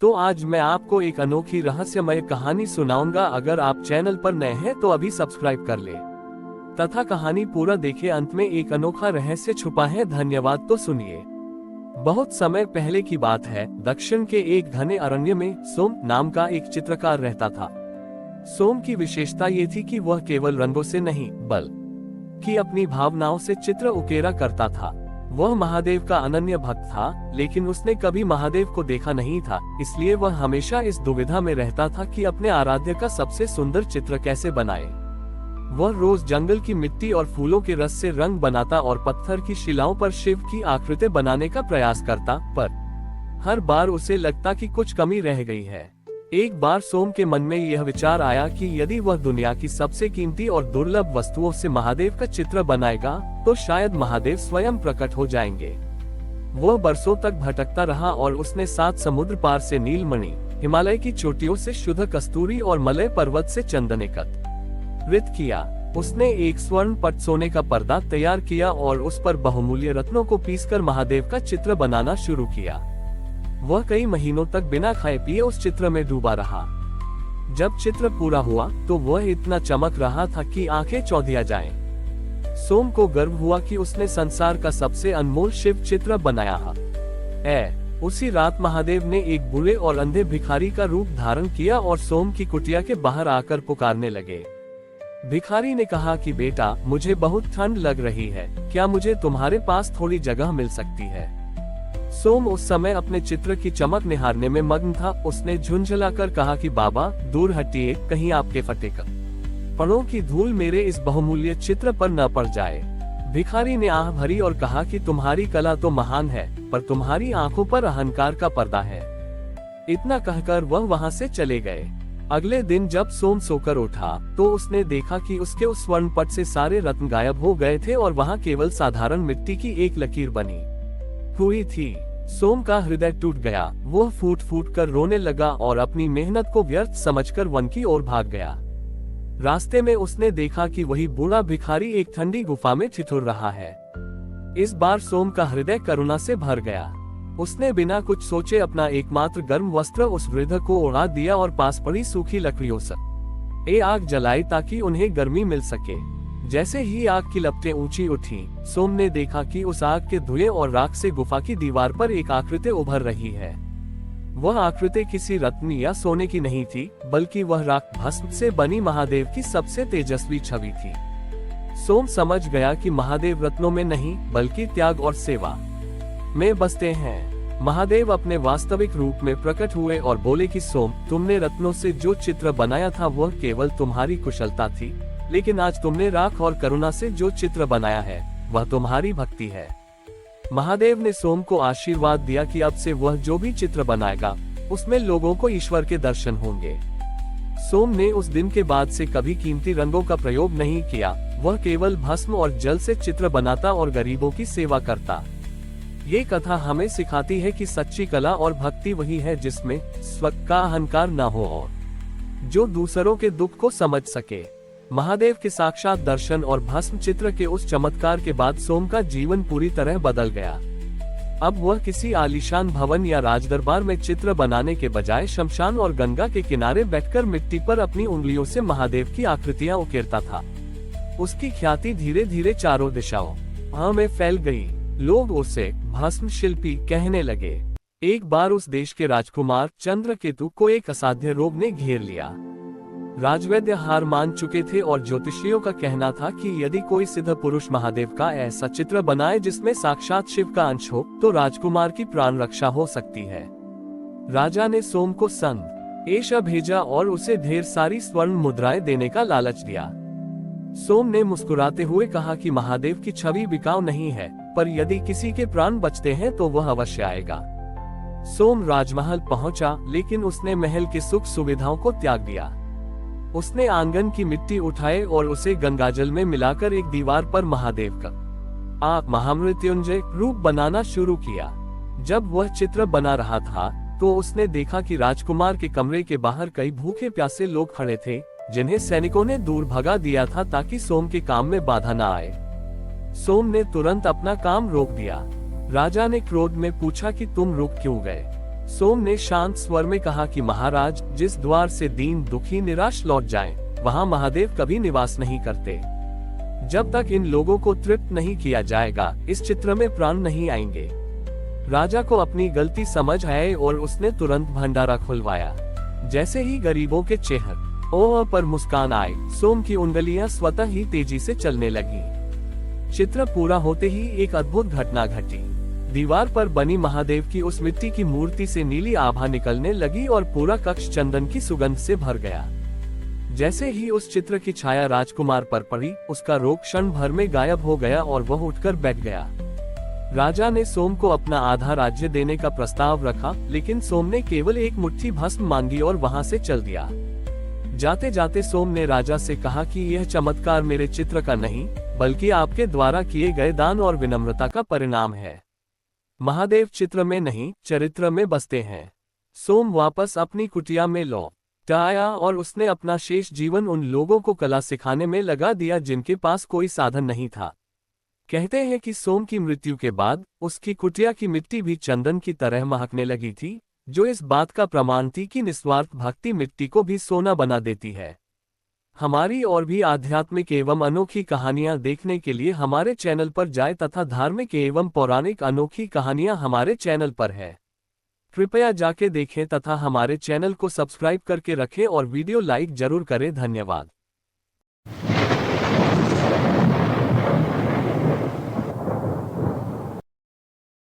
तो आज मैं आपको एक अनोखी रहस्यमय कहानी सुनाऊंगा। अगर आप चैनल पर नए हैं तो अभी सब्सक्राइब कर ले तथा कहानी पूरा देखें। अंत में एक अनोखा रहस्य छुपा है। धन्यवाद। तो सुनिए। बहुत समय पहले की बात है। दक्षिण के एक घने अरण्य में सोम नाम का एक चित्रकार रहता था। सोम की विशेषता ये थी कि वह केवल रंगों से नहीं बल्कि अपनी भावनाओं से चित्र उकेरा करता था। वह महादेव का अनन्य भक्त था, लेकिन उसने कभी महादेव को देखा नहीं था। इसलिए वह हमेशा इस दुविधा में रहता था कि अपने आराध्य का सबसे सुंदर चित्र कैसे बनाए। वह रोज जंगल की मिट्टी और फूलों के रस से रंग बनाता और पत्थर की शिलाओं पर शिव की आकृति बनाने का प्रयास करता, पर हर बार उसे लगता कि कुछ कमी रह गई है। एक बार सोम के मन में यह विचार आया कि यदि वह दुनिया की सबसे कीमती और दुर्लभ वस्तुओं से महादेव का चित्र बनाएगा तो शायद महादेव स्वयं प्रकट हो जाएंगे। वह बरसों तक भटकता रहा और उसने 7 समुद्र पार से नीलमणि, हिमालय की चोटियों से शुद्ध कस्तूरी और मलय पर्वत से चंदन एकत्रित किया। उसने एक स्वर्ण पट सोने का पर्दा तैयार किया और उस पर बहुमूल्य रत्नों को पीसकर महादेव का चित्र बनाना शुरू किया। वह कई महीनों तक बिना खाए पिए उस चित्र में डूबा रहा। जब चित्र पूरा हुआ तो वह इतना चमक रहा था कि आंखें चौंधिया जाएं। सोम को गर्व हुआ कि उसने संसार का सबसे अनमोल शिव चित्र बनाया है। उसी रात महादेव ने एक बूढ़े और अंधे भिखारी का रूप धारण किया और सोम की कुटिया के बाहर आकर पुकारने लगे। भिखारी ने कहा कि बेटा, मुझे बहुत ठंड लग रही है, क्या मुझे तुम्हारे पास थोड़ी जगह मिल सकती है? सोम उस समय अपने चित्र की चमक निहारने में मग्न था। उसने झुंझलाकर कहा कि बाबा, दूर हटिए, कहीं आपके फटे कपड़ों की धूल मेरे इस बहुमूल्य चित्र पर न पड़ जाए। भिखारी ने आह भरी और कहा कि तुम्हारी कला तो महान है, पर तुम्हारी आंखों पर अहंकार का पर्दा है। इतना कहकर वह वहां से चले गए। अगले दिन जब सोम सोकर उठा तो उसने देखा कि उसके उस स्वर्ण पट से सारे रत्न गायब हो गए थे और वहां केवल साधारण मिट्टी की एक लकीर बनी हुई थी। सोम का हृदय टूट गया। वह फूट फूट कर रोने लगा और अपनी मेहनत को व्यर्थ समझकर वन की ओर भाग गया। रास्ते में उसने देखा कि वही बूढ़ा भिखारी एक ठंडी गुफा में ठिठुर रहा है। इस बार सोम का हृदय करुणा से भर गया। उसने बिना कुछ सोचे अपना एकमात्र गर्म वस्त्र उस वृद्ध को ओढ़ा दिया और पास पड़ी सूखी लकड़ियों से आग जलाई ताकि उन्हें गर्मी मिल सके। जैसे ही आग की लपटें ऊंची उठी, सोम ने देखा कि उस आग के धुएं और राख से गुफा की दीवार पर एक आकृति उभर रही है। वह आकृति किसी रत्न या सोने की नहीं थी, बल्कि वह राख भस्म से बनी महादेव की सबसे तेजस्वी छवि थी। सोम समझ गया कि महादेव रत्नों में नहीं, बल्कि त्याग और सेवा में बसते हैं। महादेव अपने वास्तविक रूप में प्रकट हुए और बोले कि सोम, तुमने रत्नों से जो चित्र बनाया था वह केवल तुम्हारी कुशलता थी, लेकिन आज तुमने राख और करुणा से जो चित्र बनाया है वह तुम्हारी भक्ति है। महादेव ने सोम को आशीर्वाद दिया कि अब से वह जो भी चित्र बनाएगा उसमें लोगों को ईश्वर के दर्शन होंगे। सोम ने उस दिन के बाद से कभी कीमती रंगों का प्रयोग नहीं किया। वह केवल भस्म और जल से चित्र बनाता और गरीबों की सेवा करता। ये कथा हमें सिखाती है कि सच्ची कला और भक्ति वही है जिसमें स्व का अहंकार न हो और जो दूसरों के दुख को समझ सके। महादेव के साक्षात दर्शन और भस्म चित्र के उस चमत्कार के बाद सोम का जीवन पूरी तरह बदल गया। अब वह किसी आलीशान भवन या राजदरबार में चित्र बनाने के बजाय शमशान और गंगा के किनारे बैठकर मिट्टी पर अपनी उंगलियों से महादेव की आकृतियां उकेरता था। उसकी ख्याति धीरे धीरे चारों दिशाओं में फैल गई। लोग उसे भस्म शिल्पी कहने लगे। एक बार उस देश के राजकुमार चंद्रकेतु को एक असाध्य रोग ने घेर लिया। राजवैद्य हार मान चुके थे और ज्योतिषियों का कहना था कि यदि कोई सिद्ध पुरुष महादेव का ऐसा चित्र बनाए जिसमें साक्षात शिव का अंश हो तो राजकुमार की प्राण रक्षा हो सकती है। राजा ने सोम को संदेश भेजा और उसे ढेर सारी स्वर्ण मुद्राएं देने का लालच दिया। सोम ने मुस्कुराते हुए कहा कि महादेव की छवि बिकाऊ नहीं है, पर यदि किसी के प्राण बचते हैं तो वह अवश्य आएगा। सोम राजमहल पहुंचा, लेकिन उसने महल के सुख सुविधाओं को त्याग दिया। उसने आंगन की मिट्टी उठाए और उसे गंगाजल में मिलाकर एक दीवार पर महादेव का महामृत्युंजय रूप बनाना शुरू किया। जब वह चित्र बना रहा था तो उसने देखा कि राजकुमार के कमरे के बाहर कई भूखे प्यासे लोग खड़े थे, जिन्हें सैनिकों ने दूर भगा दिया था ताकि सोम के काम में बाधा न आए। सोम ने तुरंत अपना काम रोक दिया। राजा ने क्रोध में पूछा कि तुम रुक क्यों गए? सोम ने शांत स्वर में कहा कि महाराज, जिस द्वार से दीन दुखी निराश लौट जाएं, वहां महादेव कभी निवास नहीं करते। जब तक इन लोगों को तृप्त नहीं किया जाएगा, इस चित्र में प्राण नहीं आएंगे। राजा को अपनी गलती समझ आई और उसने तुरंत भंडारा खुलवाया। जैसे ही गरीबों के चेहरे पर मुस्कान आई, सोम की उंगलियां स्वतः ही तेजी से चलने लगी। चित्र पूरा होते ही एक अद्भुत घटना घटी। दीवार पर बनी महादेव की उस मिट्टी की मूर्ति से नीली आभा निकलने लगी और पूरा कक्ष चंदन की सुगंध से भर गया। जैसे ही उस चित्र की छाया राजकुमार पर पड़ी, उसका रोग क्षण भर में गायब हो गया और वह उठकर बैठ गया। राजा ने सोम को अपना आधा राज्य देने का प्रस्ताव रखा, लेकिन सोम ने केवल एक मुट्ठी भस्म मांगी और वहां से चल दिया। जाते जाते सोम ने राजा से कहा कि यह चमत्कार मेरे चित्र का नहीं, बल्कि आपके द्वारा किए गए दान और विनम्रता का परिणाम है। महादेव चित्र में नहीं, चरित्र में बसते हैं। सोम वापस अपनी कुटिया में लौट आया और उसने अपना शेष जीवन उन लोगों को कला सिखाने में लगा दिया जिनके पास कोई साधन नहीं था। कहते हैं कि सोम की मृत्यु के बाद उसकी कुटिया की मिट्टी भी चंदन की तरह महकने लगी थी, जो इस बात का प्रमाण थी कि निस्वार्थ भक्ति मिट्टी को भी सोना बना देती है। हमारी और भी आध्यात्मिक एवं अनोखी कहानियां देखने के लिए हमारे चैनल पर जाएं तथा धार्मिक एवं पौराणिक अनोखी कहानियां हमारे चैनल पर है। कृपया जाके देखें तथा हमारे चैनल को सब्सक्राइब करके रखें और वीडियो लाइक जरूर करें। धन्यवाद।